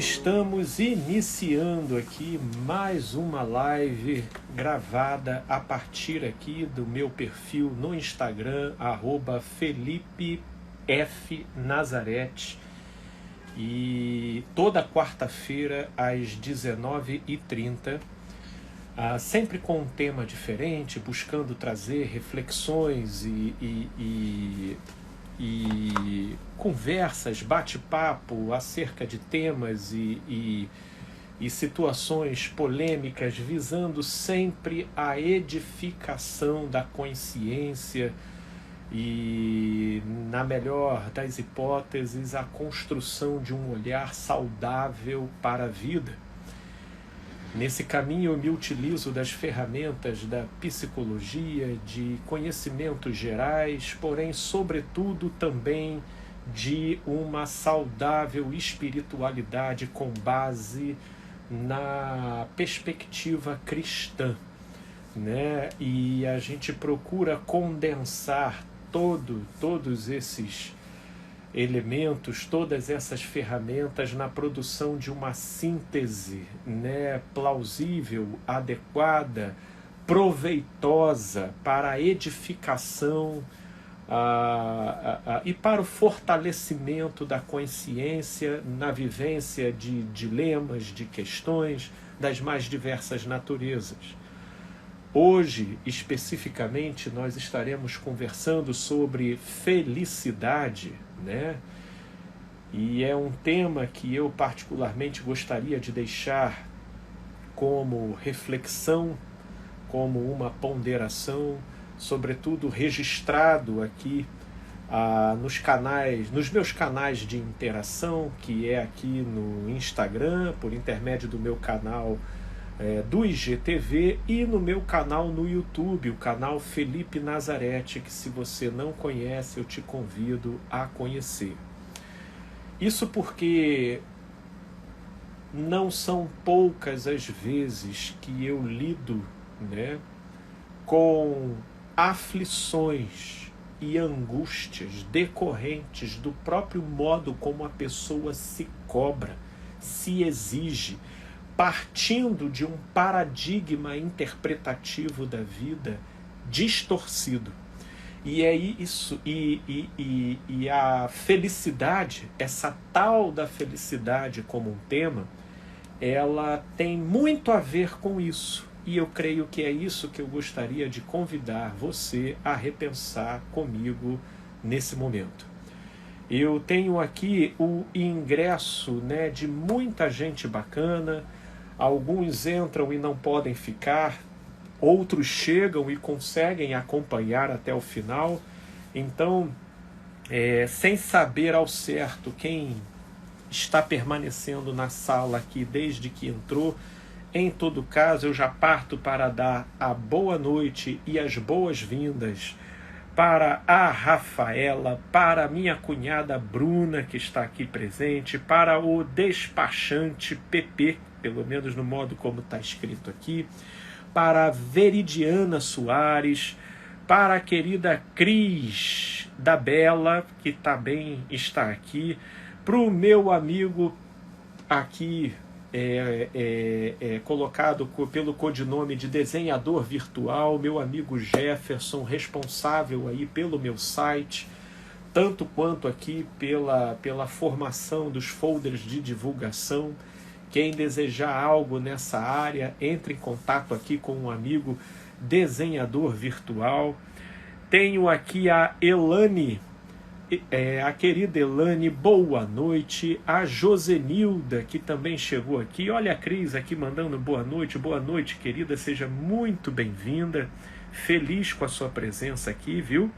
Estamos iniciando aqui mais uma live gravada a partir aqui do meu perfil no Instagram, @FelipeFNazarete, e toda quarta-feira às 19h30, sempre com um tema diferente, buscando trazer reflexões e conversas, bate-papo acerca de temas e situações polêmicas, visando sempre a edificação da consciência e, na melhor das hipóteses, a construção de um olhar saudável para a vida. Nesse caminho eu me utilizo das ferramentas da psicologia, de conhecimentos gerais, porém, sobretudo, também de uma saudável espiritualidade com base na perspectiva cristã, né? E a gente procura condensar todos esses elementos, todas essas ferramentas na produção de uma síntese, né, plausível, adequada, proveitosa para a edificação e para o fortalecimento da consciência na vivência de dilemas, de questões das mais diversas naturezas. Hoje, especificamente, nós estaremos conversando sobre felicidade, né? E é um tema que eu particularmente gostaria de deixar como reflexão, como uma ponderação, sobretudo registrado aqui nos meus canais de interação, que é aqui no Instagram, por intermédio do meu canal do IGTV, e no meu canal no YouTube, o canal Felipe Nazarete, que, se você não conhece, eu te convido a conhecer. Isso porque não são poucas as vezes que eu lido, né, com aflições e angústias decorrentes do próprio modo como a pessoa se cobra, se exige, partindo de um paradigma interpretativo da vida distorcido. E é isso, e a felicidade, essa tal da felicidade como um tema, ela tem muito a ver com isso. E eu creio que é isso que eu gostaria de convidar você a repensar comigo nesse momento. Eu tenho aqui o ingresso, né, de muita gente bacana. Alguns entram e não podem ficar, outros chegam e conseguem acompanhar até o final. Então, sem saber ao certo quem está permanecendo na sala aqui desde que entrou, em todo caso, eu já parto para dar a boa noite e as boas-vindas para a Rafaela, para a minha cunhada Bruna, que está aqui presente, para o despachante PP, pelo menos no modo como está escrito aqui, para a Veridiana Soares, para a querida Cris da Bela, que também está aqui, para o meu amigo aqui, colocado pelo codinome de desenhador virtual, meu amigo Jefferson, responsável aí pelo meu site, tanto quanto aqui pela formação dos folders de divulgação. Quem desejar algo nessa área, entre em contato aqui com um amigo desenhador virtual. Tenho aqui a Elane, a querida Elane, boa noite. A Josenilda, que também chegou aqui. Olha a Cris aqui mandando boa noite, querida, seja muito bem-vinda. Feliz com a sua presença aqui, viu?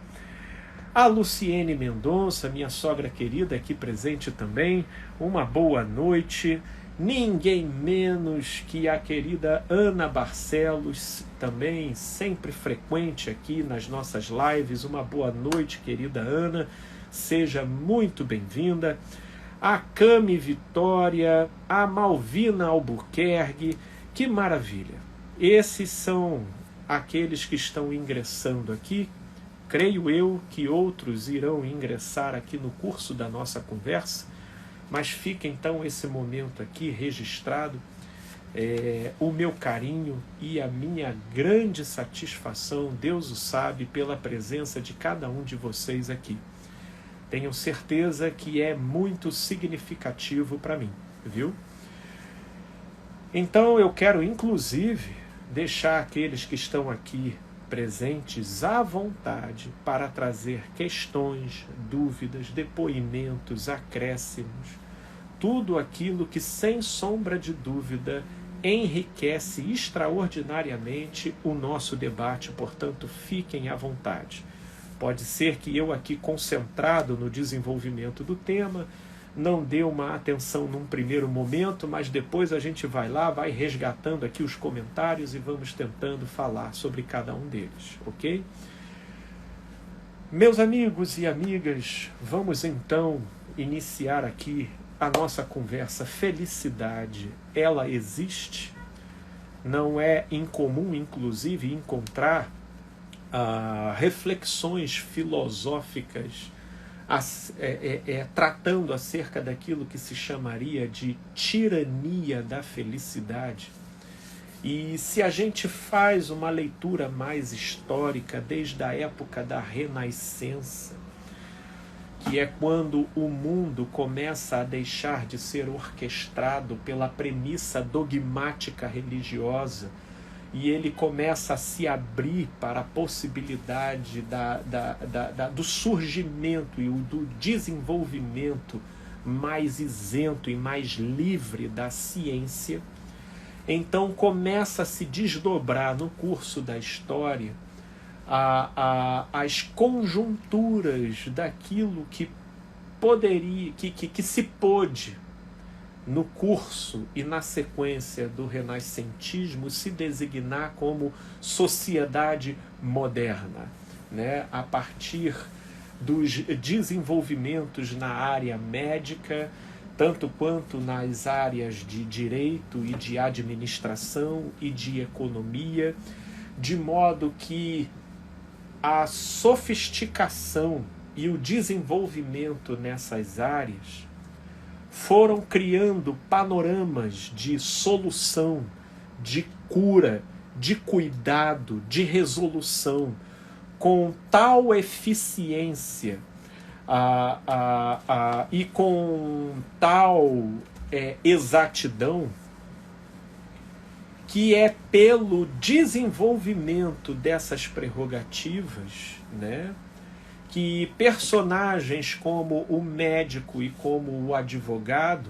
A Luciene Mendonça, minha sogra querida, aqui presente também. Uma boa noite. Ninguém menos que a querida Ana Barcelos, também sempre frequente aqui nas nossas lives. Uma boa noite, querida Ana, seja muito bem-vinda. A Cami Vitória, a Malvina Albuquerque, que maravilha! Esses são aqueles que estão ingressando aqui. Creio eu que outros irão ingressar aqui no curso da nossa conversa. Mas fica então esse momento aqui registrado, o meu carinho e a minha grande satisfação, Deus o sabe, pela presença de cada um de vocês aqui. Tenho certeza que é muito significativo para mim, viu? Então eu quero inclusive deixar aqueles que estão aqui presentes à vontade para trazer questões, dúvidas, depoimentos, acréscimos, tudo aquilo que sem sombra de dúvida enriquece extraordinariamente o nosso debate, portanto fiquem à vontade. Pode ser que eu aqui concentrado no desenvolvimento do tema não dê uma atenção num primeiro momento, mas depois a gente vai lá, vai resgatando aqui os comentários e vamos tentando falar sobre cada um deles, ok? Meus amigos e amigas, vamos então iniciar aqui a nossa conversa. Felicidade, ela existe? Não é incomum, inclusive, encontrar reflexões filosóficas tratando acerca daquilo que se chamaria de tirania da felicidade. E se a gente faz uma leitura mais histórica, desde a época da Renascença, que é quando o mundo começa a deixar de ser orquestrado pela premissa dogmática religiosa, e ele começa a se abrir para a possibilidade do surgimento e do desenvolvimento mais isento e mais livre da ciência. Então começa a se desdobrar no curso da história as conjunturas daquilo que poderia, que se pôde, no curso e na sequência do renascentismo, se designar como sociedade moderna, né? A partir dos desenvolvimentos na área médica, tanto quanto nas áreas de direito e de administração e de economia, de modo que a sofisticação e o desenvolvimento nessas áreas foram criando panoramas de solução, de cura, de cuidado, de resolução, com tal eficiência e com tal exatidão, que é pelo desenvolvimento dessas prerrogativas, né, que personagens como o médico e como o advogado,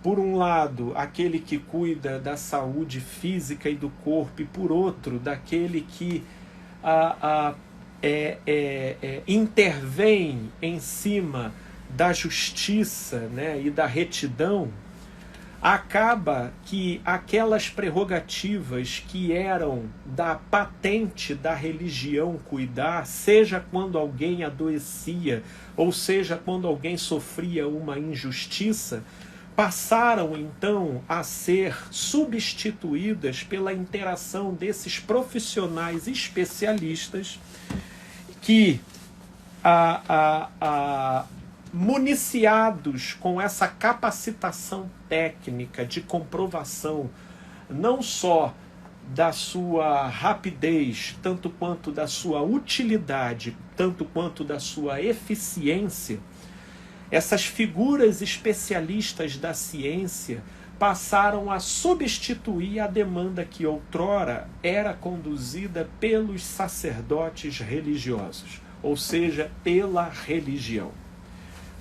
por um lado, aquele que cuida da saúde física e do corpo, e por outro, daquele que intervém em cima da justiça, né, e da retidão, acaba que aquelas prerrogativas que eram da patente da religião cuidar, seja quando alguém adoecia, ou seja quando alguém sofria uma injustiça, passaram então a ser substituídas pela interação desses profissionais especialistas que municiados com essa capacitação técnica de comprovação, não só da sua rapidez, tanto quanto da sua utilidade, tanto quanto da sua eficiência, essas figuras especialistas da ciência passaram a substituir a demanda que outrora era conduzida pelos sacerdotes religiosos, ou seja, pela religião.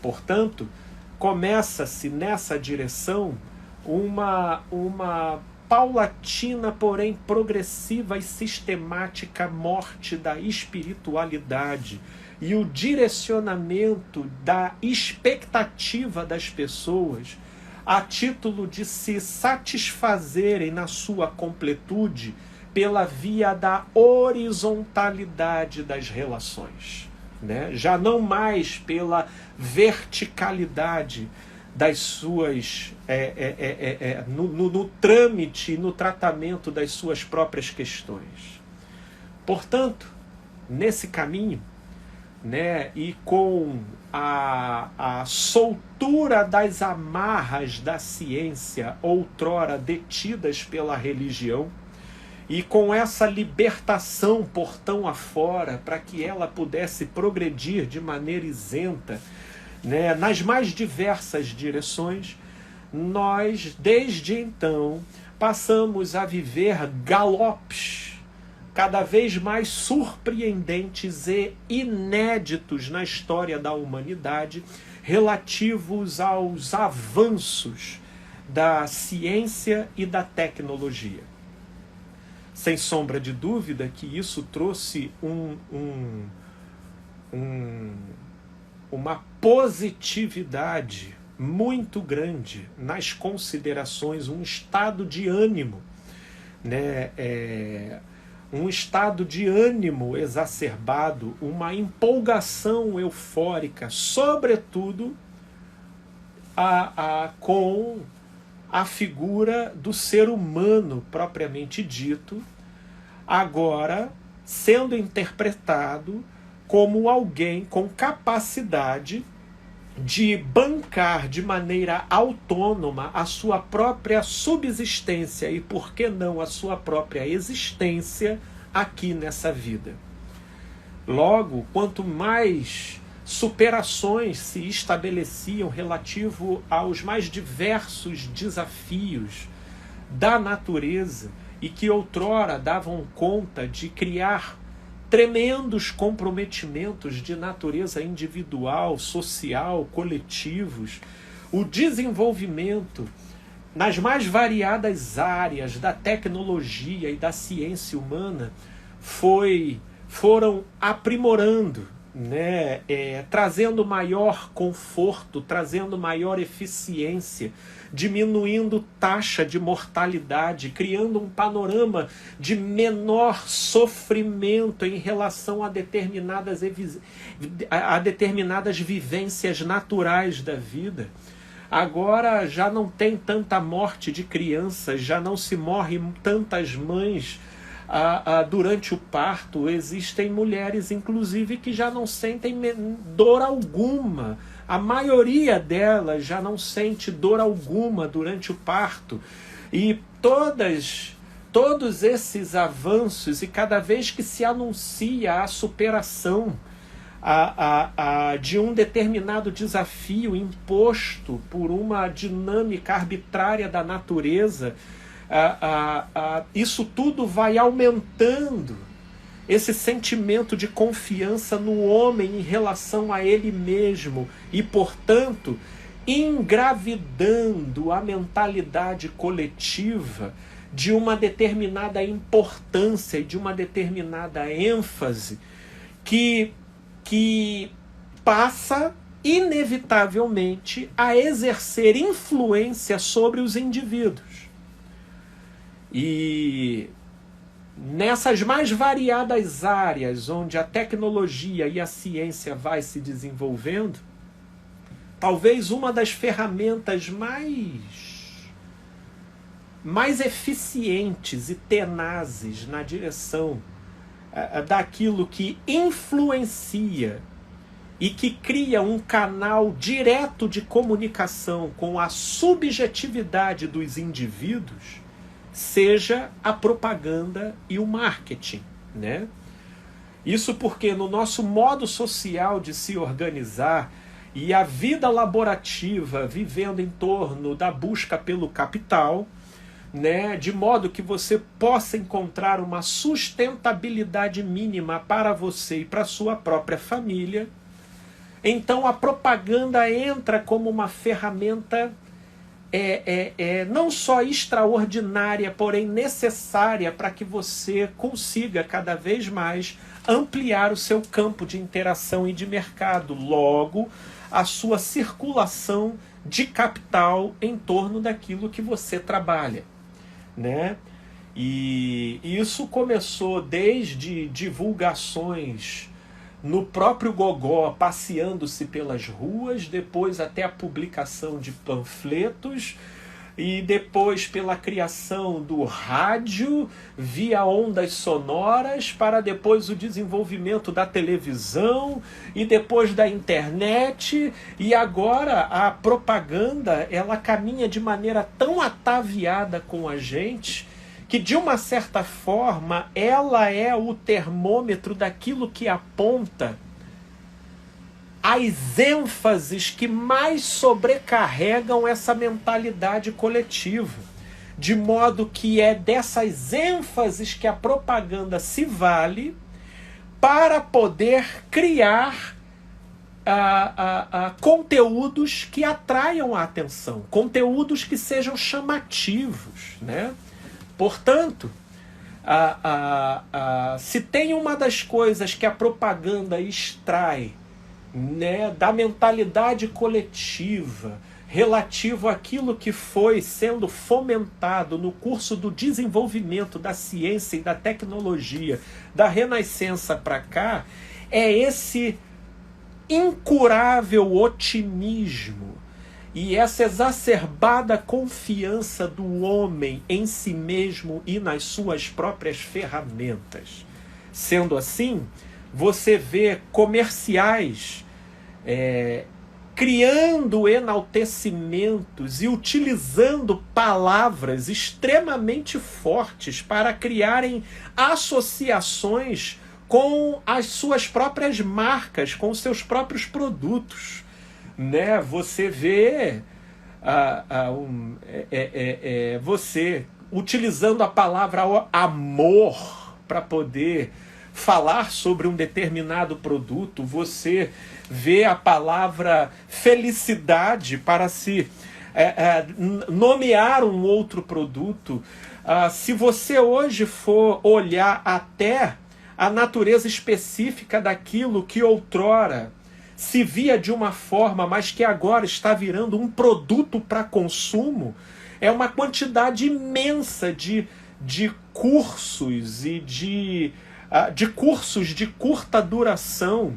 Portanto, começa-se nessa direção uma paulatina, porém progressiva e sistemática morte da espiritualidade e o direcionamento da expectativa das pessoas a título de se satisfazerem na sua completude pela via da horizontalidade das relações, né? Já não mais pela verticalidade das suas no trâmite, no tratamento das suas próprias questões. Portanto, nesse caminho, né, e com a soltura das amarras da ciência, outrora detidas pela religião, e com essa libertação portão afora, para que ela pudesse progredir de maneira isenta, né, nas mais diversas direções, nós, desde então, passamos a viver galopes cada vez mais surpreendentes e inéditos na história da humanidade, relativos aos avanços da ciência e da tecnologia. Sem sombra de dúvida que isso trouxe uma positividade muito grande nas considerações, um estado de ânimo, né? Um estado de ânimo exacerbado, uma empolgação eufórica, sobretudo com a figura do ser humano propriamente dito, agora sendo interpretado como alguém com capacidade de bancar de maneira autônoma a sua própria subsistência e, por que não, a sua própria existência aqui nessa vida. Logo, quanto mais superações se estabeleciam relativo aos mais diversos desafios da natureza e que outrora davam conta de criar tremendos comprometimentos de natureza individual, social, coletivos, o desenvolvimento nas mais variadas áreas da tecnologia e da ciência humana foram aprimorando, né? Trazendo maior conforto, trazendo maior eficiência, diminuindo taxa de mortalidade, criando um panorama de menor sofrimento em relação a determinadas vivências naturais da vida. Agora já não tem tanta morte de crianças, já não se morre tantas mães durante o parto. Existem mulheres, inclusive, que já não sentem dor alguma. A maioria delas já não sente dor alguma durante o parto. E todos esses avanços, e cada vez que se anuncia a superação de um determinado desafio imposto por uma dinâmica arbitrária da natureza, isso tudo vai aumentando esse sentimento de confiança no homem em relação a ele mesmo e, portanto, engravidando a mentalidade coletiva de uma determinada importância e de uma determinada ênfase que passa inevitavelmente a exercer influência sobre os indivíduos. E nessas mais variadas áreas onde a tecnologia e a ciência vai se desenvolvendo, talvez uma das ferramentas mais eficientes e tenazes na direção daquilo que influencia e que cria um canal direto de comunicação com a subjetividade dos indivíduos, seja a propaganda e o marketing, né? Isso porque no nosso modo social de se organizar e a vida laborativa vivendo em torno da busca pelo capital, né, de modo que você possa encontrar uma sustentabilidade mínima para você e para sua própria família, então a propaganda entra como uma ferramenta não só extraordinária, porém necessária para que você consiga cada vez mais ampliar o seu campo de interação e de mercado, logo a sua circulação de capital em torno daquilo que você trabalha, né? E isso começou desde divulgações no próprio gogó, passeando-se pelas ruas, depois até a publicação de panfletos, e depois pela criação do rádio via ondas sonoras, para depois o desenvolvimento da televisão e depois da internet, e agora a propaganda ela caminha de maneira tão ataviada com a gente que de uma certa forma ela é o termômetro daquilo que aponta as ênfases que mais sobrecarregam essa mentalidade coletiva. De modo que é dessas ênfases que a propaganda se vale para poder criar conteúdos que atraiam a atenção, conteúdos que sejam chamativos, né? Portanto, se tem uma das coisas que a propaganda extrai, né, da mentalidade coletiva relativo àquilo que foi sendo fomentado no curso do desenvolvimento da ciência e da tecnologia da Renascença para cá, é esse incurável otimismo e essa exacerbada confiança do homem em si mesmo e nas suas próprias ferramentas. Sendo assim, você vê comerciais criando enaltecimentos e utilizando palavras extremamente fortes para criarem associações com as suas próprias marcas, com os seus próprios produtos, né? Você vê você utilizando a palavra amor para poder falar sobre um determinado produto, você vê a palavra felicidade para se nomear um outro produto. Se você hoje for olhar até a natureza específica daquilo que outrora se via de uma forma, mas que agora está virando um produto para consumo, é uma quantidade imensa de cursos e de cursos de curta duração,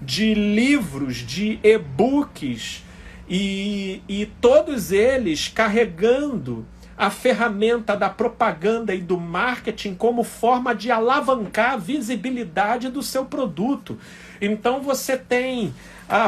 de livros, de e-books, e todos eles carregando a ferramenta da propaganda e do marketing como forma de alavancar a visibilidade do seu produto. Então você tem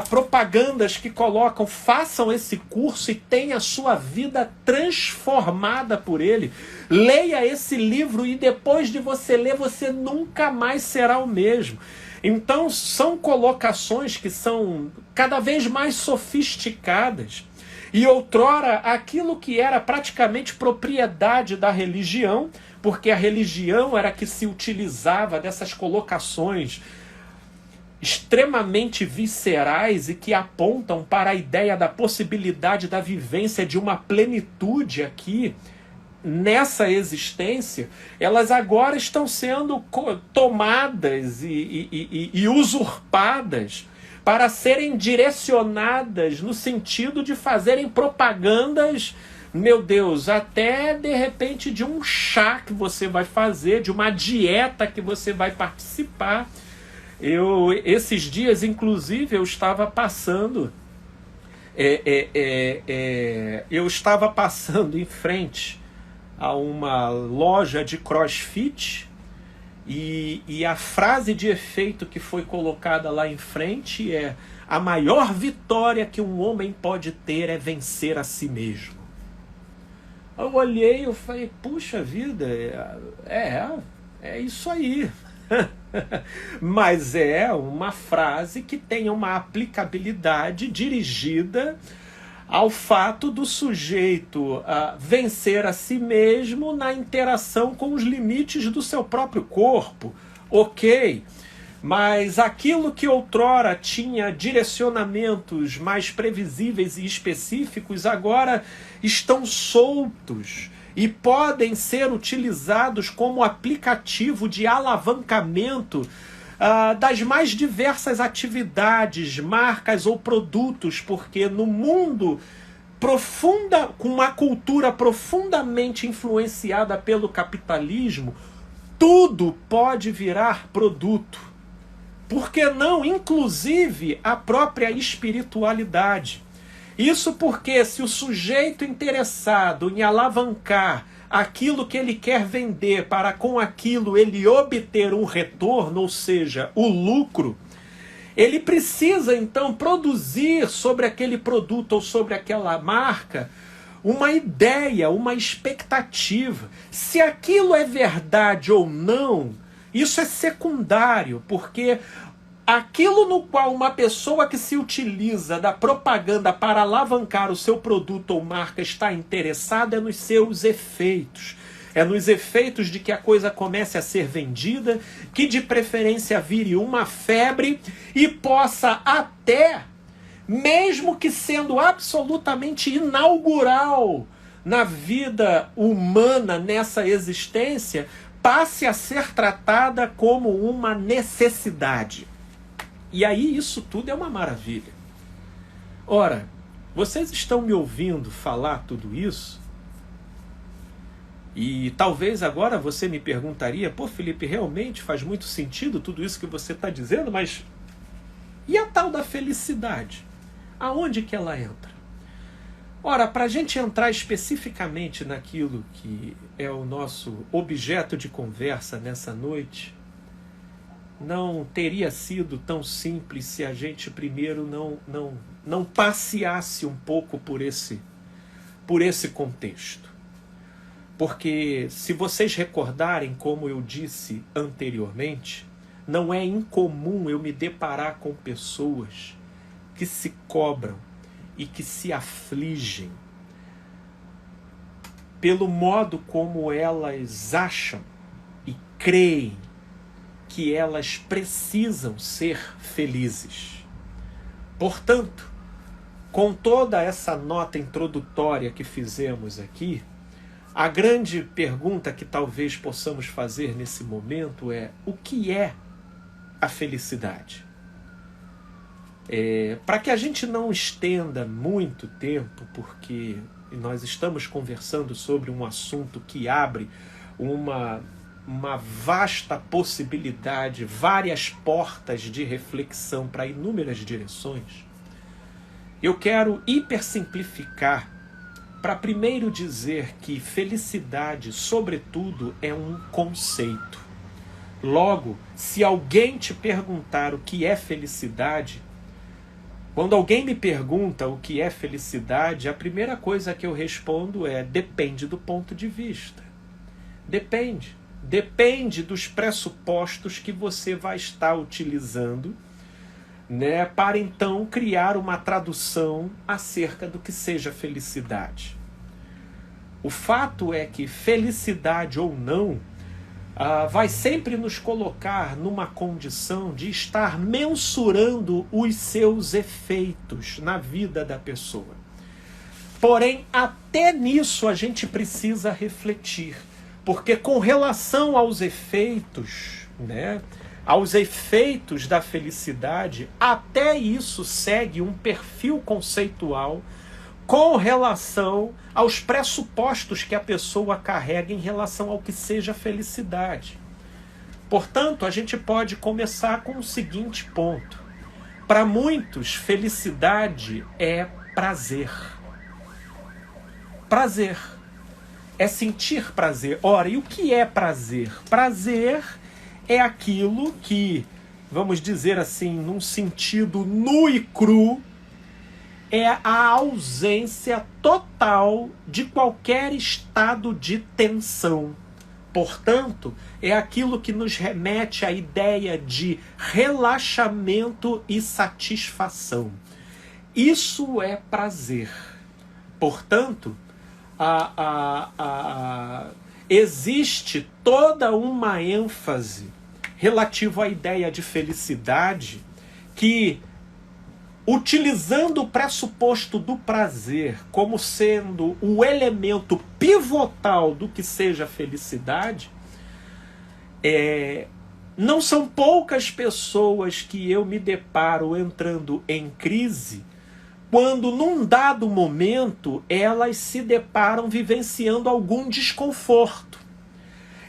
propagandas que colocam, façam esse curso e tenha a sua vida transformada por ele. Leia esse livro e depois de você ler, você nunca mais será o mesmo. Então são colocações que são cada vez mais sofisticadas. E outrora, aquilo que era praticamente propriedade da religião, porque a religião era que se utilizava dessas colocações extremamente viscerais e que apontam para a ideia da possibilidade da vivência de uma plenitude aqui, nessa existência, elas agora estão sendo tomadas e usurpadas para serem direcionadas no sentido de fazerem propagandas, meu Deus, até de repente de um chá que você vai fazer, de uma dieta que você vai participar. Esses dias, inclusive, eu estava passando em frente a uma loja de CrossFit e a frase de efeito que foi colocada lá em frente é: a maior vitória que um homem pode ter é vencer a si mesmo. Eu olhei e falei, puxa vida, é isso aí. Mas é uma frase que tem uma aplicabilidade dirigida ao fato do sujeito vencer a si mesmo na interação com os limites do seu próprio corpo. Ok, mas aquilo que outrora tinha direcionamentos mais previsíveis e específicos agora estão soltos e podem ser utilizados como aplicativo de alavancamento das mais diversas atividades, marcas ou produtos, porque no mundo com uma cultura profundamente influenciada pelo capitalismo, tudo pode virar produto. Por que não, inclusive, a própria espiritualidade? Isso porque se o sujeito interessado em alavancar aquilo que ele quer vender para com aquilo ele obter um retorno, ou seja, o lucro, ele precisa então produzir sobre aquele produto ou sobre aquela marca uma ideia, uma expectativa. Se aquilo é verdade ou não, isso é secundário, porque aquilo no qual uma pessoa que se utiliza da propaganda para alavancar o seu produto ou marca está interessada é nos seus efeitos. É nos efeitos de que a coisa comece a ser vendida, que de preferência vire uma febre e possa até, mesmo que sendo absolutamente inaugural na vida humana nessa existência, passe a ser tratada como uma necessidade. E aí isso tudo é uma maravilha. Ora, vocês estão me ouvindo falar tudo isso? E talvez agora você me perguntaria, pô, Felipe, realmente faz muito sentido tudo isso que você está dizendo, mas e a tal da felicidade? Aonde que ela entra? Ora, para a gente entrar especificamente naquilo que é o nosso objeto de conversa nessa noite, não teria sido tão simples se a gente primeiro não passeasse um pouco por esse contexto. Porque se vocês recordarem, como eu disse anteriormente, não é incomum eu me deparar com pessoas que se cobram e que se afligem pelo modo como elas acham e creem que elas precisam ser felizes. Portanto, com toda essa nota introdutória que fizemos aqui, a grande pergunta que talvez possamos fazer nesse momento é: o que é a felicidade? Para que a gente não estenda muito tempo, porque nós estamos conversando sobre um assunto que abre uma vasta possibilidade, várias portas de reflexão para inúmeras direções, eu quero hipersimplificar para primeiro dizer que felicidade, sobretudo, é um conceito. Logo, se alguém te perguntar o que é felicidade, quando alguém me pergunta o que é felicidade, a primeira coisa que eu respondo é: depende do ponto de vista. Depende. Depende dos pressupostos que você vai estar utilizando, né, para então criar uma tradução acerca do que seja felicidade. O fato é que felicidade ou não vai sempre nos colocar numa condição de estar mensurando os seus efeitos na vida da pessoa. Porém, até nisso a gente precisa refletir, porque com relação aos efeitos, né, aos efeitos da felicidade, até isso segue um perfil conceitual com relação aos pressupostos que a pessoa carrega em relação ao que seja felicidade. Portanto, a gente pode começar com o seguinte ponto. Para muitos, felicidade é prazer. Prazer. É sentir prazer. Ora, e o que é prazer? Prazer é aquilo que, vamos dizer assim, num sentido nu e cru, é a ausência total de qualquer estado de tensão. Portanto, é aquilo que nos remete à ideia de relaxamento e satisfação. Isso é prazer. Portanto, existe toda uma ênfase relativa à ideia de felicidade que, utilizando o pressuposto do prazer como sendo o elemento pivotal do que seja felicidade, não são poucas pessoas que eu me deparo entrando em crise quando, num dado momento, elas se deparam vivenciando algum desconforto.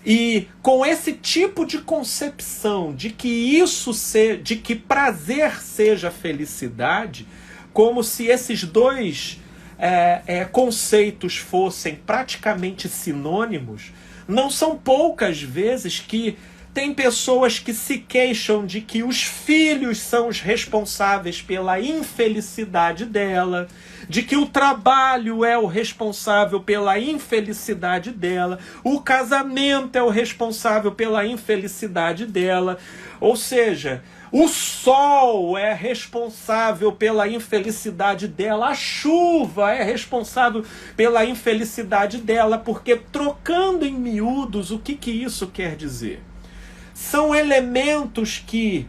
E com esse tipo de concepção de que prazer seja felicidade, como se esses dois conceitos fossem praticamente sinônimos, não são poucas vezes que tem pessoas que se queixam de que os filhos são os responsáveis pela infelicidade dela, de que o trabalho é o responsável pela infelicidade dela, o casamento é o responsável pela infelicidade dela. Ou seja, o sol é responsável pela infelicidade dela, a chuva é responsável pela infelicidade dela, porque, trocando em miúdos, o que isso quer dizer? São elementos que,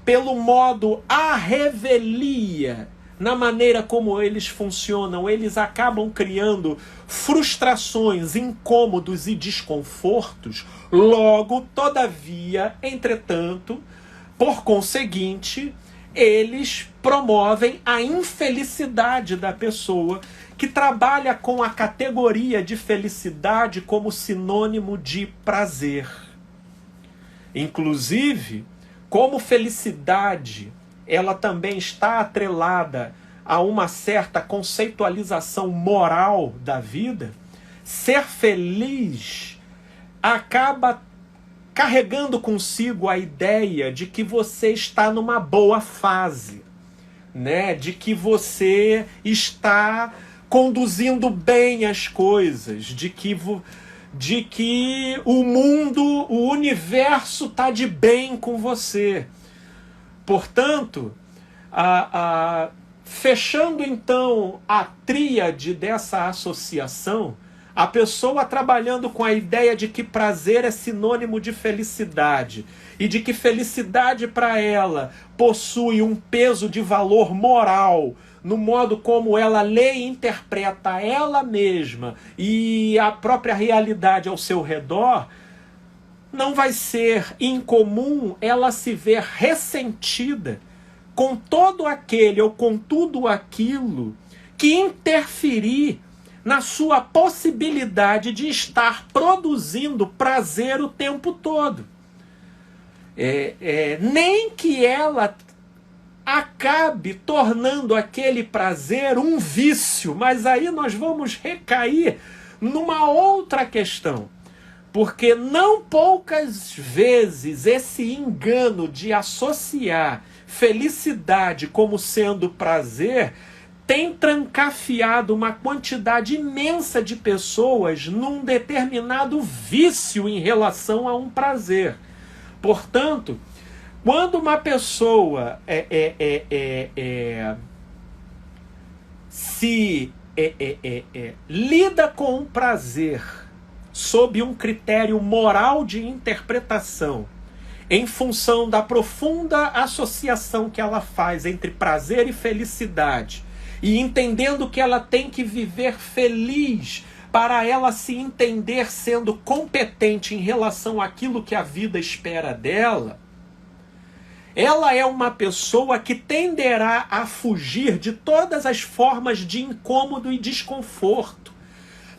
pelo modo à revelia, na maneira como eles funcionam, eles acabam criando frustrações, incômodos e desconfortos. Logo, todavia, entretanto, por conseguinte, eles promovem a infelicidade da pessoa, que trabalha com a categoria de felicidade como sinônimo de prazer. Inclusive, como felicidade, ela também está atrelada a uma certa conceitualização moral da vida, ser feliz acaba carregando consigo a ideia de que você está numa boa fase, né? De que você está conduzindo bem as coisas, de que o mundo, o universo está de bem com você. Portanto, fechando então a tríade dessa associação, a pessoa trabalhando com a ideia de que prazer é sinônimo de felicidade e de que felicidade para ela possui um peso de valor moral no modo como ela lê e interpreta ela mesma e a própria realidade ao seu redor, não vai ser incomum ela se ver ressentida com todo aquele ou com tudo aquilo que interferir na sua possibilidade de estar produzindo prazer o tempo todo. Nem que ela acabe tornando aquele prazer um vício, mas aí nós vamos recair numa outra questão. Porque não poucas vezes esse engano de associar felicidade como sendo prazer tem trancafiado uma quantidade imensa de pessoas num determinado vício em relação a um prazer. Portanto, quando uma pessoa lida com o prazer sob um critério moral de interpretação, em função da profunda associação que ela faz entre prazer e felicidade, e entendendo que ela tem que viver feliz para ela se entender sendo competente em relação àquilo que a vida espera dela, ela é uma pessoa que tenderá a fugir de todas as formas de incômodo e desconforto.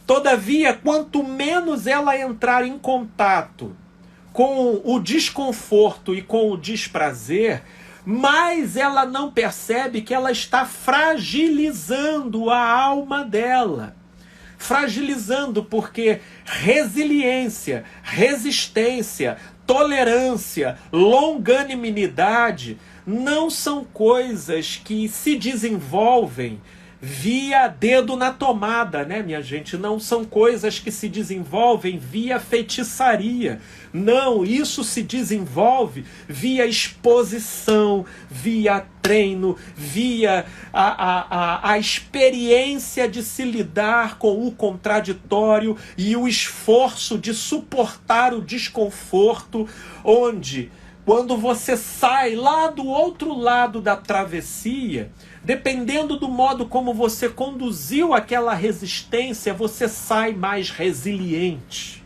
Todavia, quanto menos ela entrar em contato com o desconforto e com o desprazer, mais ela não percebe que ela está fragilizando a alma dela. Fragilizando porque resiliência, resistência, tolerância, longanimidade não são coisas que se desenvolvem via dedo na tomada, né, minha gente? Não são coisas que se desenvolvem via feitiçaria. Não, isso se desenvolve via exposição, via treino, via a experiência de se lidar com o contraditório e o esforço de suportar o desconforto, onde, quando você sai lá do outro lado da travessia, dependendo do modo como você conduziu aquela resistência, você sai mais resiliente.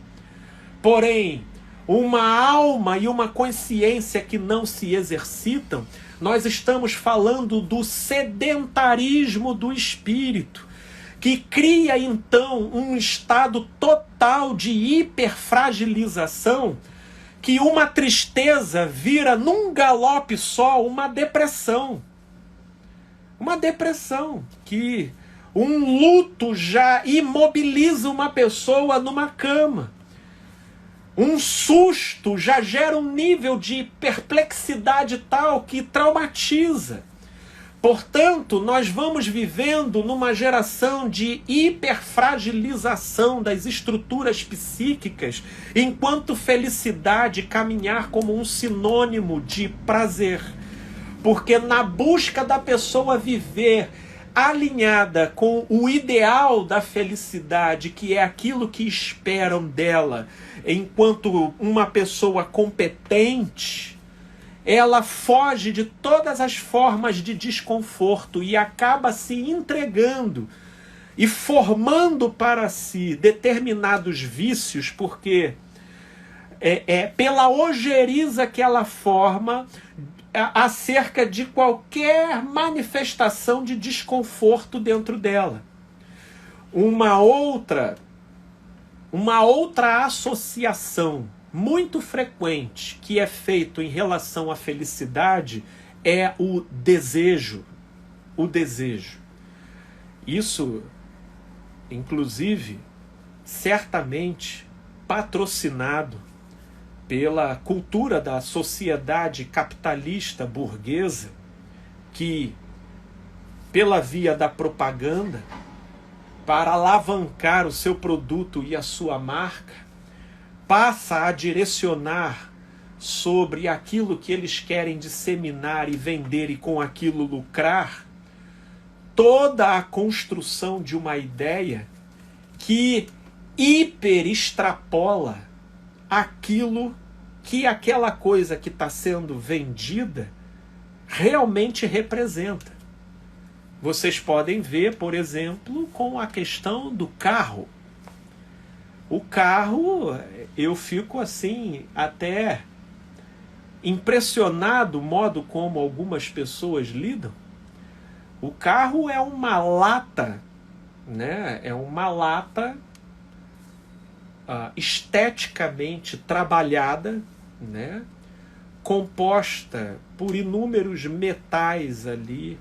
Porém, uma alma e uma consciência que não se exercitam, nós estamos falando do sedentarismo do espírito, que cria então um estado total de hiperfragilização, que uma tristeza vira num galope só uma depressão. Uma depressão, que um luto já imobiliza uma pessoa numa cama. Um susto já gera um nível de perplexidade tal que traumatiza. Portanto, nós vamos vivendo numa geração de hiperfragilização das estruturas psíquicas, enquanto felicidade caminhar como um sinônimo de prazer. Porque na busca da pessoa viver alinhada com o ideal da felicidade, que é aquilo que esperam dela, enquanto uma pessoa competente, ela foge de todas as formas de desconforto e acaba se entregando e formando para si determinados vícios, porque pela ojeriza que ela forma acerca de qualquer manifestação de desconforto dentro dela. Uma outra associação muito frequente que é feito em relação à felicidade é o desejo. O desejo. Isso, inclusive, certamente patrocinado pela cultura da sociedade capitalista burguesa, que, pela via da propaganda, para alavancar o seu produto e a sua marca, passa a direcionar sobre aquilo que eles querem disseminar e vender e com aquilo lucrar, toda a construção de uma ideia que hiper-extrapola aquilo que aquela coisa que está sendo vendida realmente representa. Vocês podem ver, por exemplo, com a questão do carro. O carro, eu fico assim, até impressionado o modo como algumas pessoas lidam. O carro é uma lata, né? É uma lata esteticamente trabalhada, né? Composta por inúmeros metais ali,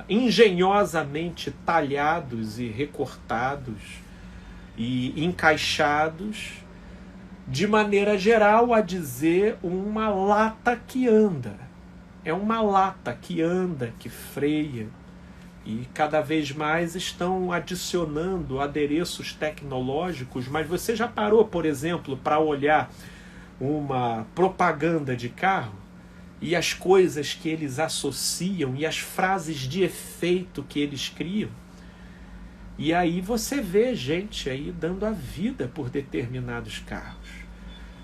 engenhosamente talhados e recortados e encaixados, de maneira geral a dizer uma lata que anda. É uma lata que anda, que freia, e cada vez mais estão adicionando adereços tecnológicos. Mas você já parou, por exemplo, para olhar uma propaganda de carro e as coisas que eles associam e as frases de efeito que eles criam? E aí você vê gente aí dando a vida por determinados carros.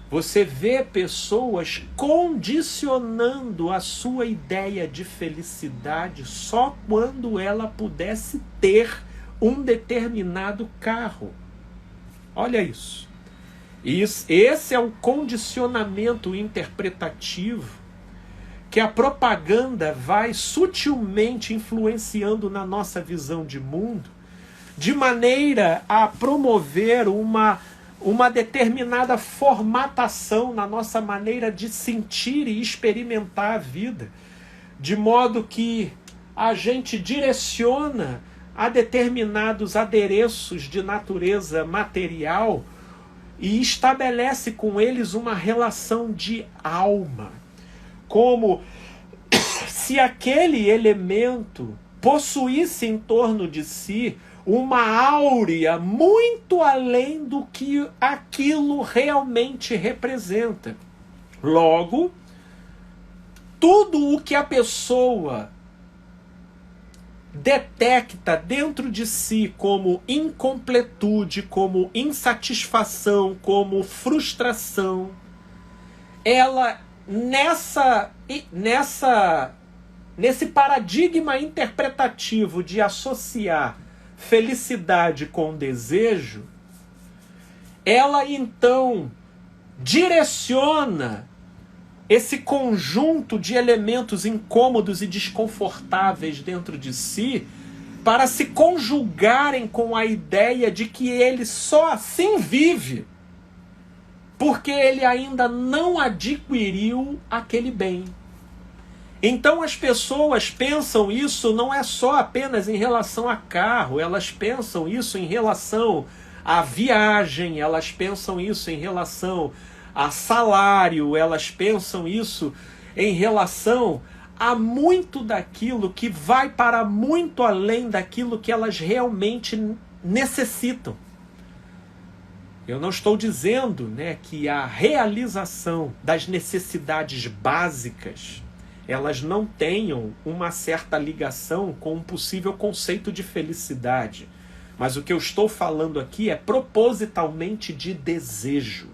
Você vê pessoas condicionando a sua ideia de felicidade só quando ela pudesse ter um determinado carro. Olha isso. Esse é um condicionamento interpretativo que a propaganda vai sutilmente influenciando na nossa visão de mundo, de maneira a promover uma determinada formatação na nossa maneira de sentir e experimentar a vida, de modo que a gente direciona a determinados adereços de natureza material e estabelece com eles uma relação de alma, como se aquele elemento possuísse em torno de si uma áurea muito além do que aquilo realmente representa. Logo, tudo o que a pessoa detecta dentro de si como incompletude, como insatisfação, como frustração, ela nesse paradigma interpretativo de associar felicidade com desejo, ela então direciona esse conjunto de elementos incômodos e desconfortáveis dentro de si para se conjugarem com a ideia de que ele só assim vive porque ele ainda não adquiriu aquele bem. Então as pessoas pensam isso não é só apenas em relação a carro, elas pensam isso em relação à viagem, elas pensam isso em relação a salário, elas pensam isso em relação a muito daquilo que vai para muito além daquilo que elas realmente necessitam. Eu não estou dizendo, né, que a realização das necessidades básicas elas não tenham uma certa ligação com um possível conceito de felicidade. Mas o que eu estou falando aqui é propositalmente de desejo.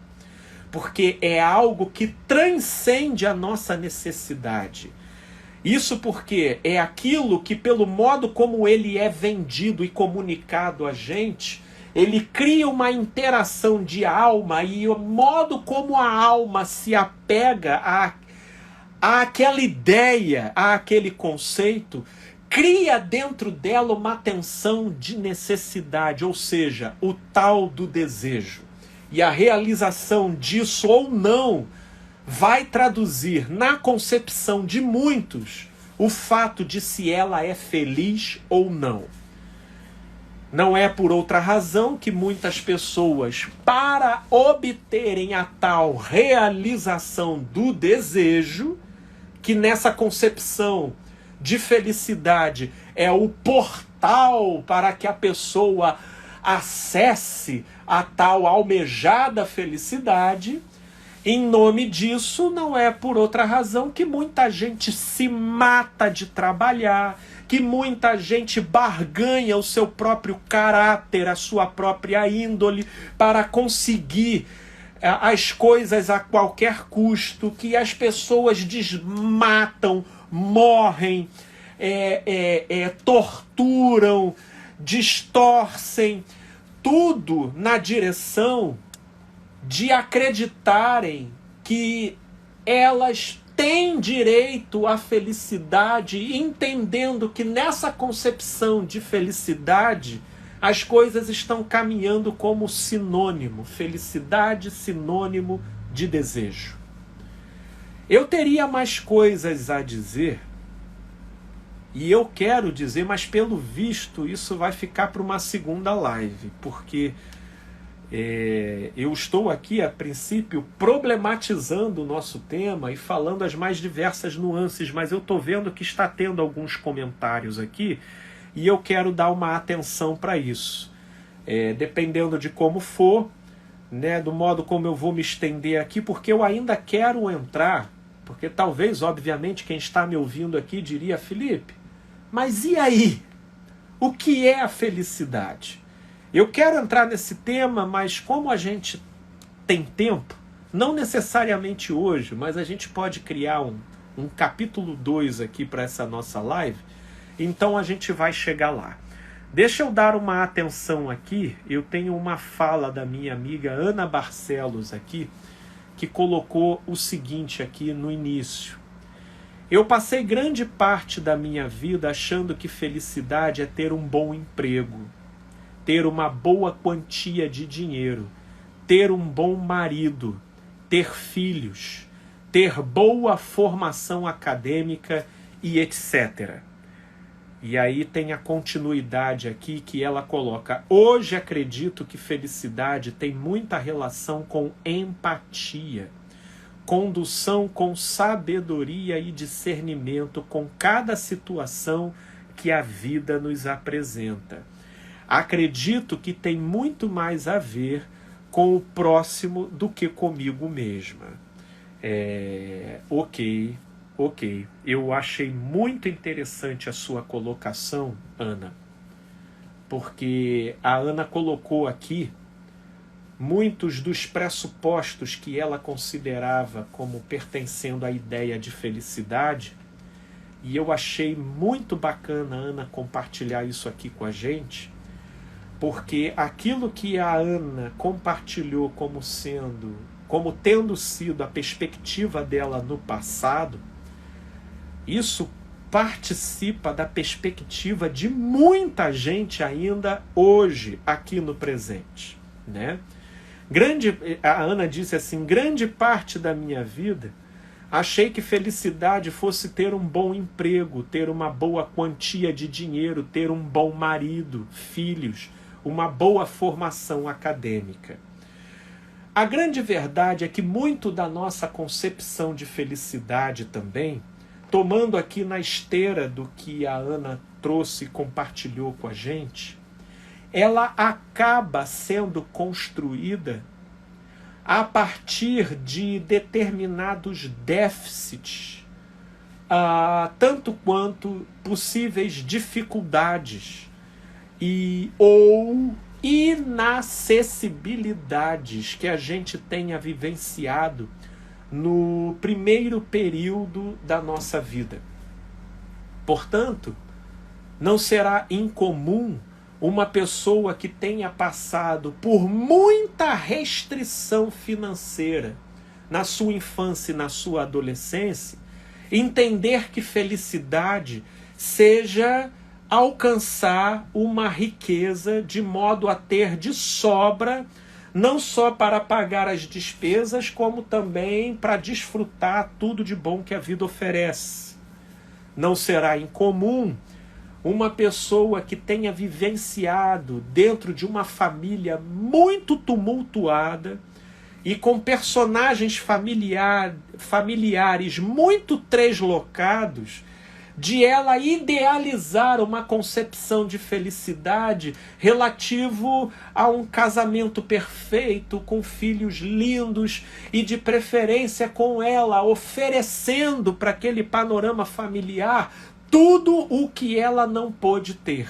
Porque é algo que transcende a nossa necessidade. Isso porque é aquilo que, pelo modo como ele é vendido e comunicado a gente, ele cria uma interação de alma e o modo como a alma se apega àquela ideia, àquele conceito, cria dentro dela uma tensão de necessidade, ou seja, o tal do desejo. E a realização disso ou não vai traduzir na concepção de muitos o fato de se ela é feliz ou não. Não é por outra razão que muitas pessoas, para obterem a tal realização do desejo, que nessa concepção de felicidade é o portal para que a pessoa acesse a tal almejada felicidade, em nome disso, não é por outra razão que muita gente se mata de trabalhar, que muita gente barganha o seu próprio caráter, a sua própria índole, para conseguir as coisas a qualquer custo, que as pessoas desmatam, morrem, torturam, distorcem, tudo na direção de acreditarem que elas têm direito à felicidade, entendendo que nessa concepção de felicidade as coisas estão caminhando como sinônimo, felicidade sinônimo de desejo. Eu teria mais coisas a dizer, e eu quero dizer, mas pelo visto isso vai ficar para uma segunda live, porque eu estou aqui, a princípio, problematizando o nosso tema e falando as mais diversas nuances, mas eu estou vendo que está tendo alguns comentários aqui e eu quero dar uma atenção para isso. Dependendo de como for, né, do modo como eu vou me estender aqui, porque eu ainda quero entrar, porque talvez, obviamente, quem está me ouvindo aqui diria: Felipe, mas e aí? O que é a felicidade? Eu quero entrar nesse tema, mas como a gente tem tempo, não necessariamente hoje, mas a gente pode criar um capítulo 2 aqui para essa nossa live, então a gente vai chegar lá. Deixa eu dar uma atenção aqui, eu tenho uma fala da minha amiga Ana Barcelos aqui, que colocou o seguinte aqui no início. Eu passei grande parte da minha vida achando que felicidade é ter um bom emprego, ter uma boa quantia de dinheiro, ter um bom marido, ter filhos, ter boa formação acadêmica e etc. E aí tem a continuidade aqui que ela coloca: hoje acredito que felicidade tem muita relação com empatia, condução com sabedoria e discernimento com cada situação que a vida nos apresenta. Acredito que tem muito mais a ver com o próximo do que comigo mesma. Ok. Eu achei muito interessante a sua colocação, Ana, porque a Ana colocou aqui muitos dos pressupostos que ela considerava como pertencendo à ideia de felicidade, e eu achei muito bacana a Ana compartilhar isso aqui com a gente, porque aquilo que a Ana compartilhou como tendo sido a perspectiva dela no passado, isso participa da perspectiva de muita gente ainda hoje, aqui no presente, né? A Ana disse assim: grande parte da minha vida Achei que felicidade fosse ter um bom emprego, ter uma boa quantia de dinheiro, ter um bom marido, filhos, uma boa formação acadêmica. A grande verdade é que muito da nossa concepção de felicidade também, tomando aqui na esteira do que a Ana trouxe e compartilhou com a gente, ela acaba sendo construída a partir de determinados déficits, tanto quanto possíveis dificuldades ou inacessibilidades que a gente tenha vivenciado no primeiro período da nossa vida. Portanto, não será incomum uma pessoa que tenha passado por muita restrição financeira na sua infância e na sua adolescência, entender que felicidade seja alcançar uma riqueza de modo a ter de sobra, não só para pagar as despesas, como também para desfrutar tudo de bom que a vida oferece. Não será incomum uma pessoa que tenha vivenciado dentro de uma família muito tumultuada e com personagens familiares muito treslocados, de ela idealizar uma concepção de felicidade relativo a um casamento perfeito, com filhos lindos e de preferência com ela oferecendo para aquele panorama familiar tudo o que ela não pôde ter.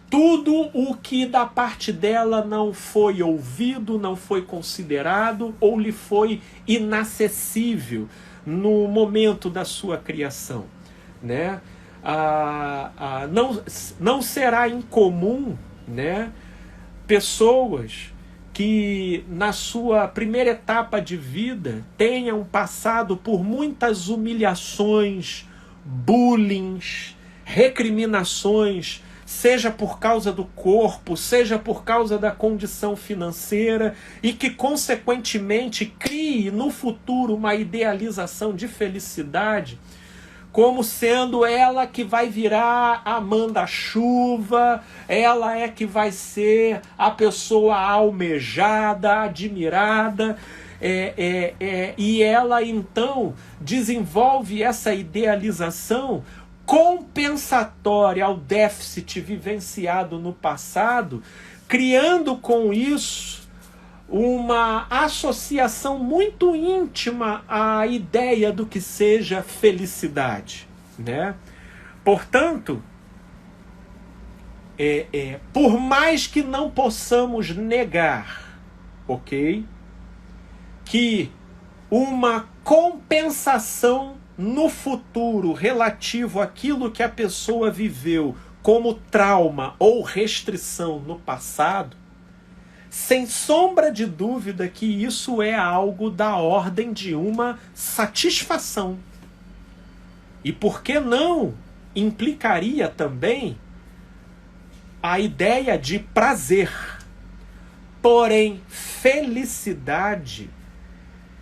Tudo o que da parte dela não foi ouvido, não foi considerado ou lhe foi inacessível no momento da sua criação, né? Não será incomum, né, pessoas que na sua primeira etapa de vida tenham passado por muitas humilhações, bullying, recriminações, seja por causa do corpo, seja por causa da condição financeira, e que consequentemente crie no futuro uma idealização de felicidade como sendo ela que vai virar a manda-chuva, ela é que vai ser a pessoa almejada, admirada, e ela então desenvolve essa idealização compensatória ao déficit vivenciado no passado, criando com isso uma associação muito íntima à ideia do que seja felicidade, né? Portanto, por mais que não possamos negar, ok, que uma compensação no futuro relativo àquilo que a pessoa viveu como trauma ou restrição no passado, sem sombra de dúvida que isso é algo da ordem de uma satisfação. E por que não implicaria também a ideia de prazer? Porém, felicidade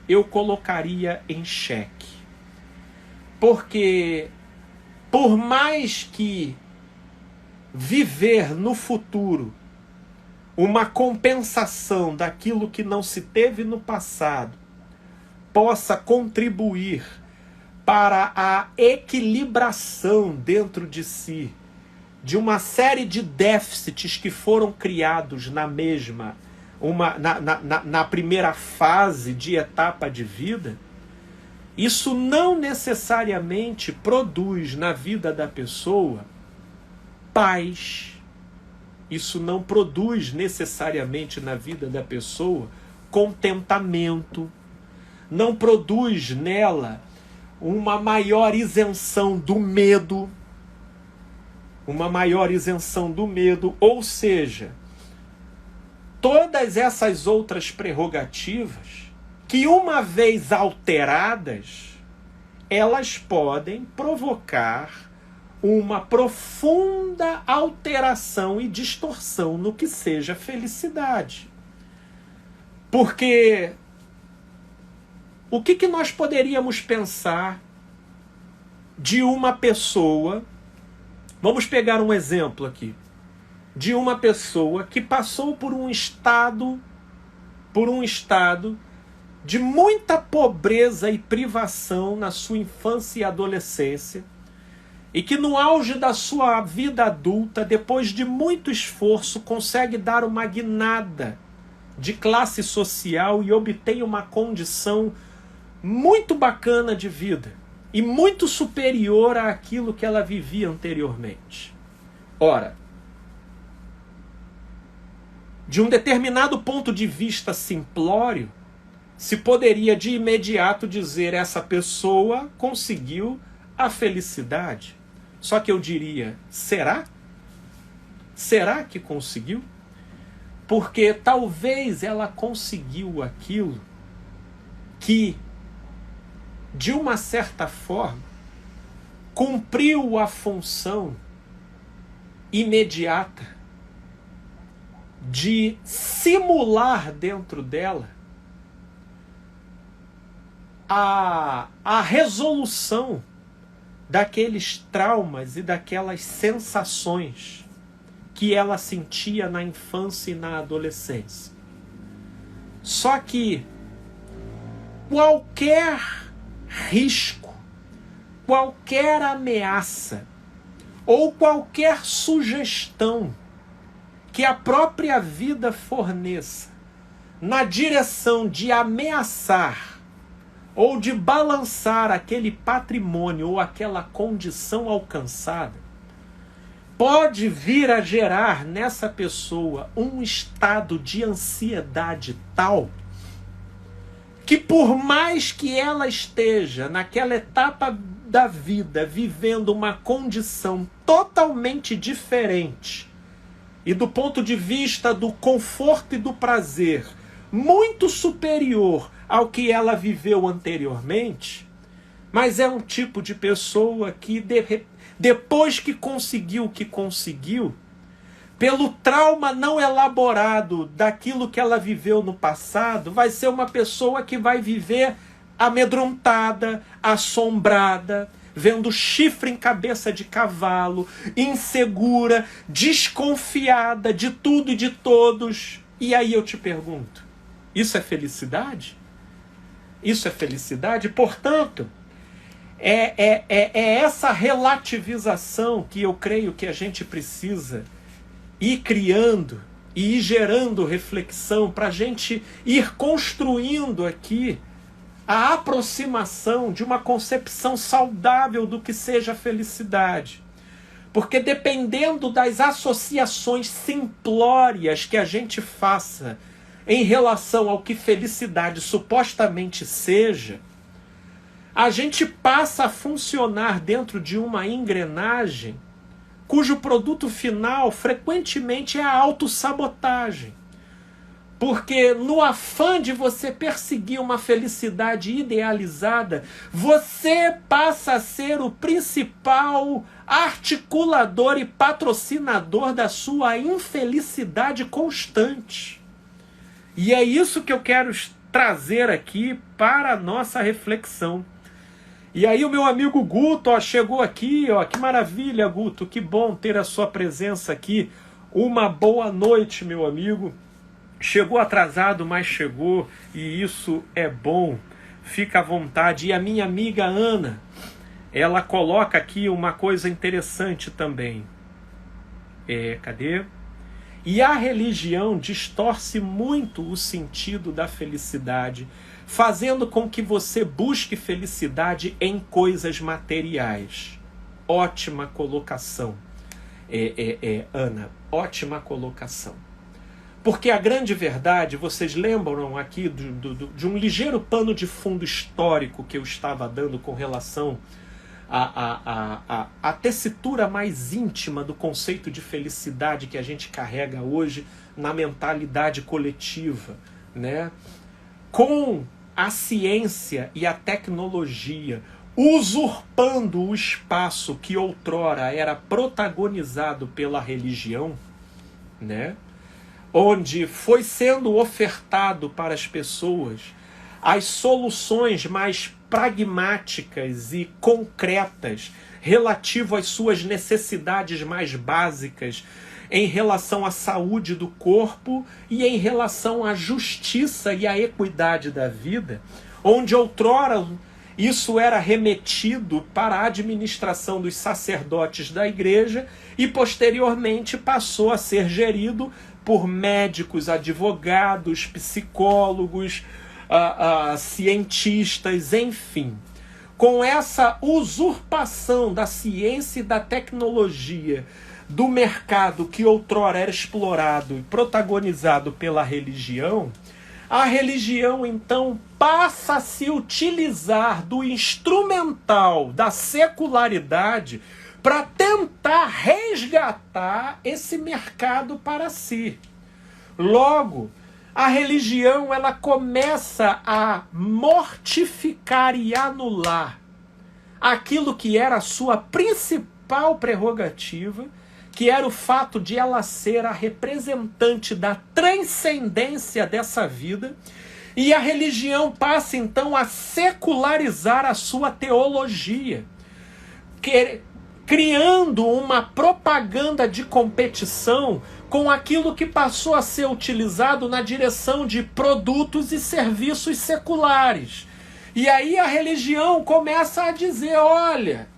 eu colocaria em xeque. Porque por mais que viver no futuro uma compensação daquilo que não se teve no passado possa contribuir para a equilibração dentro de si de uma série de déficits que foram criados na primeira fase de etapa de vida, isso não necessariamente produz na vida da pessoa paz. Isso não produz necessariamente na vida da pessoa contentamento, não produz nela uma maior isenção do medo, ou seja, todas essas outras prerrogativas que, uma vez alteradas, elas podem provocar uma profunda alteração e distorção no que seja felicidade. Porque o que nós poderíamos pensar de uma pessoa, vamos pegar um exemplo aqui, de uma pessoa que passou por um estado de muita pobreza e privação na sua infância e adolescência, e que no auge da sua vida adulta, depois de muito esforço, consegue dar uma guinada de classe social e obtém uma condição muito bacana de vida e muito superior àquilo que ela vivia anteriormente. Ora, de um determinado ponto de vista simplório, se poderia de imediato dizer essa pessoa conseguiu a felicidade. Só que eu diria, será? Será que conseguiu? Porque talvez ela conseguiu aquilo que, de uma certa forma, cumpriu a função imediata de simular dentro dela a resolução daqueles traumas e daquelas sensações que ela sentia na infância e na adolescência. Só que qualquer risco, qualquer ameaça ou qualquer sugestão que a própria vida forneça na direção de ameaçar ou de balançar aquele patrimônio ou aquela condição alcançada, pode vir a gerar nessa pessoa um estado de ansiedade tal que, por mais que ela esteja naquela etapa da vida vivendo uma condição totalmente diferente e do ponto de vista do conforto e do prazer muito superior ao que ela viveu anteriormente, mas é um tipo de pessoa que depois que conseguiu o que conseguiu, pelo trauma não elaborado daquilo que ela viveu no passado, vai ser uma pessoa que vai viver amedrontada, assombrada, vendo chifre em cabeça de cavalo, insegura, desconfiada de tudo e de todos. E aí eu te pergunto, isso é felicidade? Isso é felicidade? Portanto, é essa relativização que eu creio que a gente precisa ir criando e ir gerando reflexão para a gente ir construindo aqui a aproximação de uma concepção saudável do que seja felicidade. Porque dependendo das associações simplórias que a gente faça em relação ao que felicidade supostamente seja, a gente passa a funcionar dentro de uma engrenagem cujo produto final frequentemente é a autossabotagem. Porque no afã de você perseguir uma felicidade idealizada, você passa a ser o principal articulador e patrocinador da sua infelicidade constante. E é isso que eu quero trazer aqui para a nossa reflexão. E aí o meu amigo Guto, ó, chegou aqui, ó, que maravilha, Guto, que bom ter a sua presença aqui. Uma boa noite, meu amigo. Chegou atrasado, mas chegou, e isso é bom. Fica à vontade. E a minha amiga Ana, ela coloca aqui uma coisa interessante também. Cadê? E a religião distorce muito o sentido da felicidade, fazendo com que você busque felicidade em coisas materiais. Ótima colocação, Ana, ótima colocação. Porque a grande verdade, vocês lembram aqui de um ligeiro pano de fundo histórico que eu estava dando com relação à tessitura mais íntima do conceito de felicidade que a gente carrega hoje na mentalidade coletiva, né? Com a ciência e a tecnologia usurpando o espaço que outrora era protagonizado pela religião, né? Onde foi sendo ofertado para as pessoas as soluções mais pragmáticas e concretas relativo às suas necessidades mais básicas em relação à saúde do corpo e em relação à justiça e à equidade da vida, onde outrora isso era remetido para a administração dos sacerdotes da igreja e posteriormente passou a ser gerido por médicos, advogados, psicólogos, cientistas, enfim. Com essa usurpação da ciência e da tecnologia do mercado que outrora era explorado e protagonizado pela religião, a religião então passa a se utilizar do instrumental da secularidade para tentar resgatar esse mercado para si. Logo, a religião ela começa a mortificar e anular aquilo que era a sua principal prerrogativa, que era o fato de ela ser a representante da transcendência dessa vida, e a religião passa então a secularizar a sua teologia, criando uma propaganda de competição com aquilo que passou a ser utilizado na direção de produtos e serviços seculares. E aí a religião começa a dizer, olha,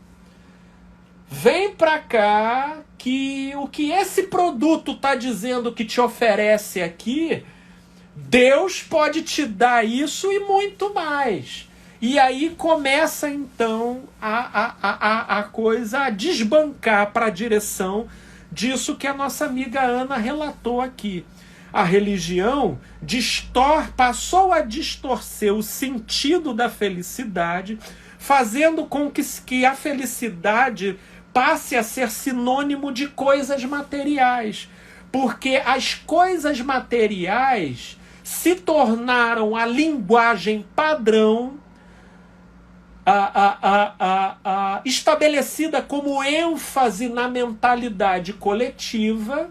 vem para cá que o que esse produto está dizendo que te oferece aqui, Deus pode te dar isso e muito mais. E aí começa então a coisa a desbancar para a direção disso que a nossa amiga Ana relatou aqui. A religião passou a distorcer o sentido da felicidade, fazendo com que a felicidade passe a ser sinônimo de coisas materiais. Porque as coisas materiais se tornaram a linguagem padrão estabelecida como ênfase na mentalidade coletiva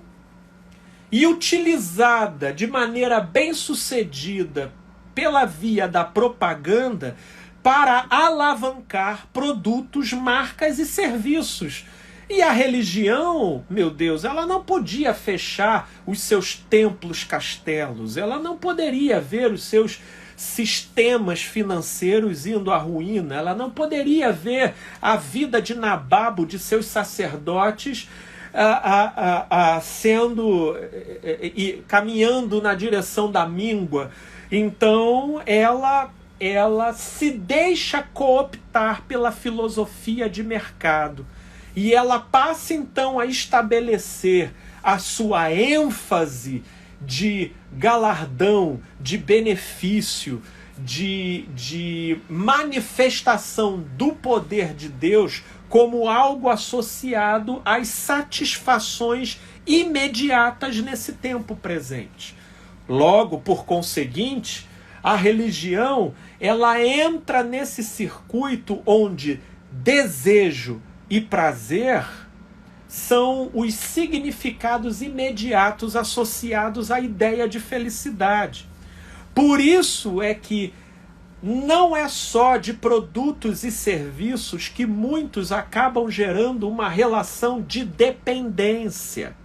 e utilizada de maneira bem-sucedida pela via da propaganda para alavancar produtos, marcas e serviços. E a religião, meu Deus, ela não podia fechar os seus templos, castelos, ela não poderia ver os seus sistemas financeiros indo à ruína, ela não poderia ver a vida de nababo de seus sacerdotes caminhando na direção da míngua. Então ela se deixa cooptar pela filosofia de mercado e ela passa então a estabelecer a sua ênfase de galardão, de benefício, de manifestação do poder de Deus como algo associado às satisfações imediatas nesse tempo presente. Logo, por conseguinte, a religião ela entra nesse circuito onde desejo e prazer são os significados imediatos associados à ideia de felicidade. Por isso é que não é só de produtos e serviços que muitos acabam gerando uma relação de dependência.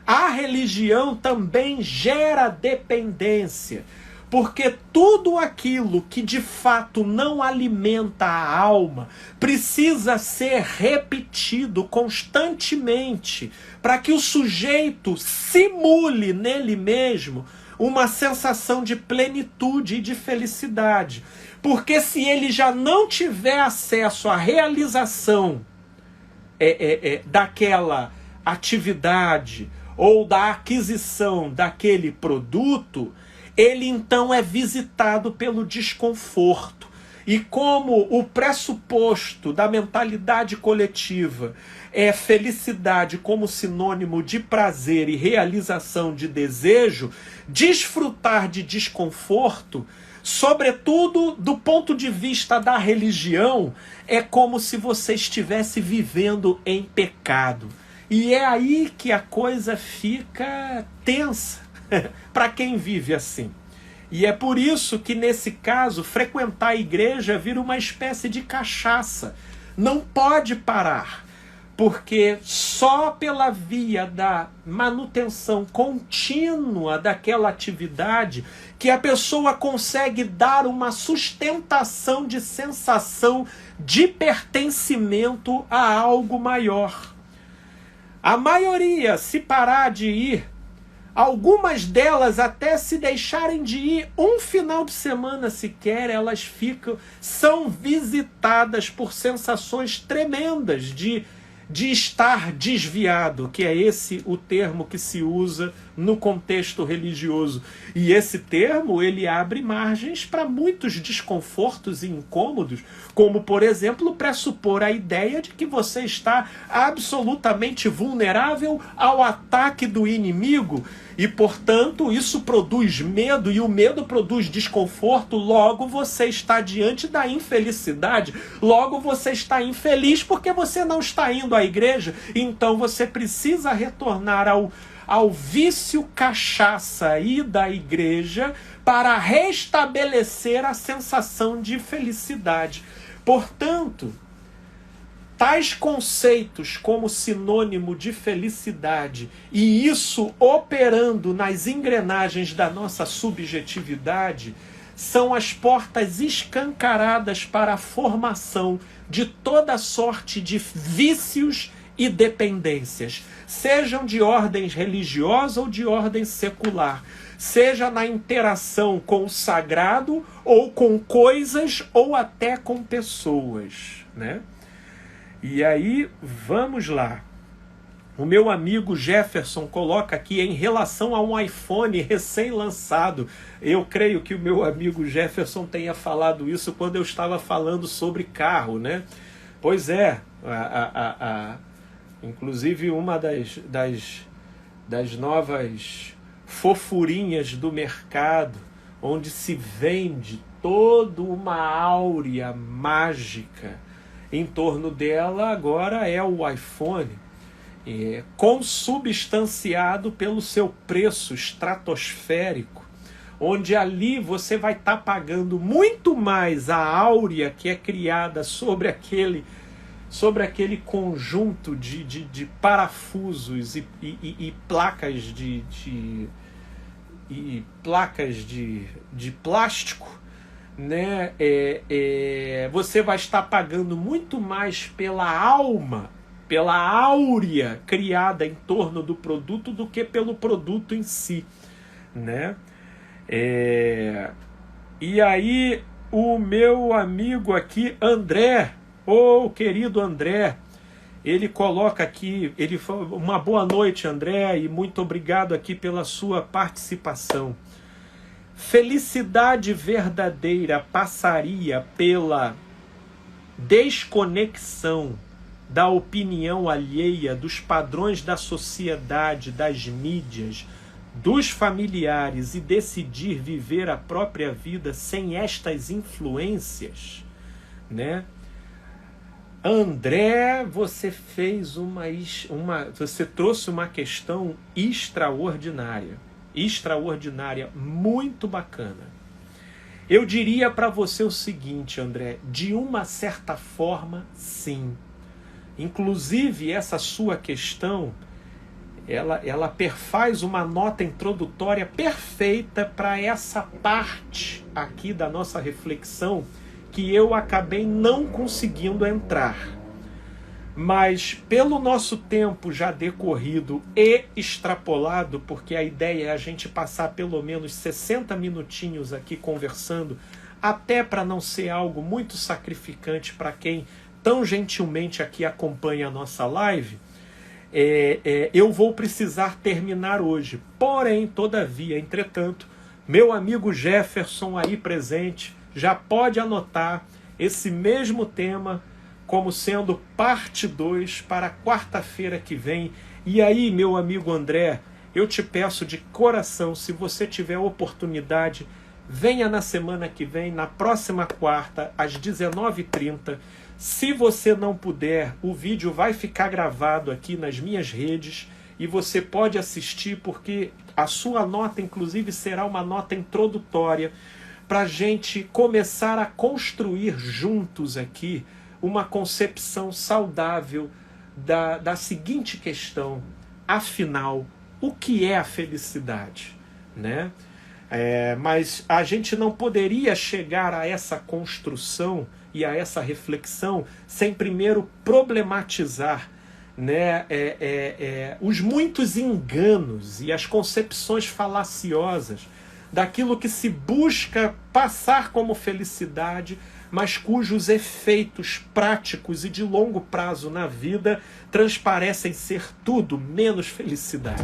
A religião também gera dependência, porque tudo aquilo que de fato não alimenta a alma precisa ser repetido constantemente para que o sujeito simule nele mesmo uma sensação de plenitude e de felicidade. Porque se ele já não tiver acesso à realização daquela atividade ou da aquisição daquele produto, ele então é visitado pelo desconforto. E como o pressuposto da mentalidade coletiva é felicidade como sinônimo de prazer e realização de desejo, desfrutar de desconforto, sobretudo do ponto de vista da religião, é como se você estivesse vivendo em pecado. E é aí que a coisa fica tensa para quem vive assim. E é por isso que, nesse caso, frequentar a igreja vira uma espécie de cachaça. Não pode parar, porque só pela via da manutenção contínua daquela atividade que a pessoa consegue dar uma sustentação de sensação de pertencimento a algo maior. A maioria, se parar de ir, algumas delas até se deixarem de ir um final de semana sequer, elas são visitadas por sensações tremendas de estar desviado, que é esse o termo que se usa no contexto religioso. E esse termo, ele abre margens para muitos desconfortos e incômodos, como, por exemplo, pressupor a ideia de que você está absolutamente vulnerável ao ataque do inimigo e, portanto, isso produz medo, e o medo produz desconforto, logo você está diante da infelicidade, logo você está infeliz porque você não está indo à igreja, então você precisa retornar ao vício cachaça aí da igreja para restabelecer a sensação de felicidade. Portanto, tais conceitos como sinônimo de felicidade, e isso operando nas engrenagens da nossa subjetividade, são as portas escancaradas para a formação de toda sorte de vícios e dependências, sejam de ordem religiosa ou de ordem secular, seja na interação com o sagrado ou com coisas ou até com pessoas, né? E aí, vamos lá. O meu amigo Jefferson coloca aqui em relação a um iPhone recém-lançado. Eu creio que o meu amigo Jefferson tenha falado isso quando eu estava falando sobre carro, né? Pois é, inclusive uma das novas fofurinhas do mercado, onde se vende toda uma áurea mágica em torno dela, agora é o iPhone, consubstanciado pelo seu preço estratosférico, onde ali você vai estar pagando muito mais a áurea que é criada sobre aquele conjunto de parafusos e placas de plástico, né? Você vai estar pagando muito mais pela alma, pela áurea criada em torno do produto do que pelo produto em si, né? E aí o meu amigo aqui, André, querido André, ele coloca aqui, uma boa noite, André, e muito obrigado aqui pela sua participação. Felicidade verdadeira passaria pela desconexão da opinião alheia, dos padrões da sociedade, das mídias, dos familiares, e decidir viver a própria vida sem estas influências, né? André, você fez você trouxe uma questão extraordinária, muito bacana. Eu diria para você o seguinte, André, de uma certa forma, sim. Inclusive, essa sua questão, ela perfaz uma nota introdutória perfeita para essa parte aqui da nossa reflexão, que eu acabei não conseguindo entrar. Mas pelo nosso tempo já decorrido e extrapolado, porque a ideia é a gente passar pelo menos 60 minutinhos aqui conversando, até para não ser algo muito sacrificante para quem tão gentilmente aqui acompanha a nossa live, eu vou precisar terminar hoje. Porém, todavia, entretanto, meu amigo Jefferson aí presente já pode anotar esse mesmo tema como sendo parte 2 para quarta-feira que vem. E aí, meu amigo André, eu te peço de coração, se você tiver oportunidade, venha na semana que vem, na próxima quarta, às 19h30. Se você não puder, o vídeo vai ficar gravado aqui nas minhas redes e você pode assistir, porque a sua nota, inclusive, será uma nota introdutória para a gente começar a construir juntos aqui uma concepção saudável da seguinte questão: afinal, o que é a felicidade? Né? Mas a gente não poderia chegar a essa construção e a essa reflexão sem primeiro problematizar, né, os muitos enganos e as concepções falaciosas daquilo que se busca passar como felicidade, mas cujos efeitos práticos e de longo prazo na vida transparecem ser tudo menos felicidade.